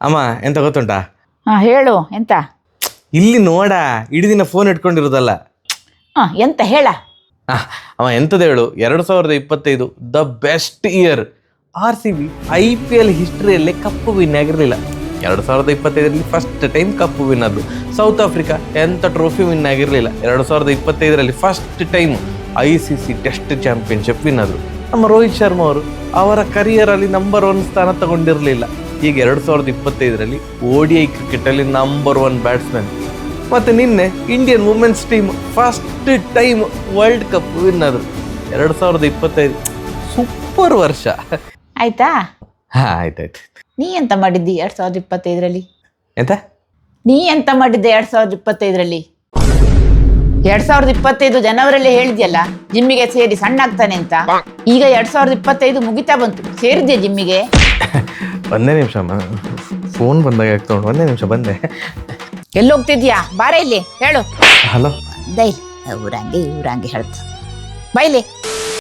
ಅಮ್ಮ ಎಂತ ಗೊತ್ತುಂಟಾ? ಹೇಳು ಎಂತ. ಇಲ್ಲಿ ನೋಡ, ಇಡೀ ದಿನ ಫೋನ್ ಇಟ್ಕೊಂಡಿರೋದಲ್ಲ. ಎಂತ ಹೇಳ. ಅವ ಎಂತದ ಹೇಳು, 2025 the best year. RCB IPL ಹಿಸ್ಟ್ರಿಯಲ್ಲೇ ಕಪ್ಪು ವಿನ್ ಆಗಿರಲಿಲ್ಲ. 2025ರಲ್ಲಿ ಫಸ್ಟ್ ಟೈಮ್ ಕಪ್ಪು ವಿನ್ ಆದ್ದು. ಸೌತ್ ಆಫ್ರಿಕಾ ಎಂಥ ಟ್ರೋಫಿ ವಿನ್ ಆಗಿರಲಿಲ್ಲ. 2025ರಲ್ಲಿ first time ICC test championship win ಆದರು. ನಮ್ಮ ರೋಹಿತ್ ಶರ್ಮಾ ಅವರು ಅವರ ಕರಿಯರಲ್ಲಿ ನಂಬರ್ 1 ಸ್ಥಾನ ತಗೊಂಡಿರಲಿಲ್ಲ. ಈಗ 2025ರಲ್ಲಿ ODI ಕ್ರಿಕೆಟಲ್ಲಿ ನಂಬರ್ 1 ಬ್ಯಾಟ್ಸ್ಮನ್. ಮತ್ತು ನಿನ್ನೆ Indian women's team first time world cup win ಆದರು. 2025 ಸೂಪರ್ ವರ್ಷ ಆಯ್ತಾ? ಆಯ್ತಾಯ್ತು. ನೀ ಎಂತ ಮಾಡಿದ್ದಿ 2025ರಲ್ಲಿ? ಎಂತ ನೀ ಎಂತ ಮಾಡಿದ್ದೆ 2025ರಲ್ಲಿ? 2025 ಜನವರಿಯಲ್ಲಿ ಹೇಳಿದ್ಯಲ್ಲ ಜಿಮ್ಮಿಗೆ ಸೇರಿ ಸಣ್ಣ ಆಗ್ತಾನೆ ಅಂತ. ಈಗ 2025 ಮುಗಿತಾ ಬಂತು, ಸೇರಿದ್ಯಾ ಜಿಮ್ಮಿಗೆ? ಒಂದೇ ನಿಮಿಷ ಫೋನ್ ಬಂದಾಗ ಆಗ್ತಾ ಒಂದೇ ನಿಮಿಷ ಬಂದೆ. ಎಲ್ಲಿ ಹೋಗ್ತಿದ್ಯಾ? ಬಾರ ಇಲ್ಲಿ ಹೇಳು. ಹಲೋ. ಊರಂಗೆ ಹೇಳ್ತ ಬೈಲಿ.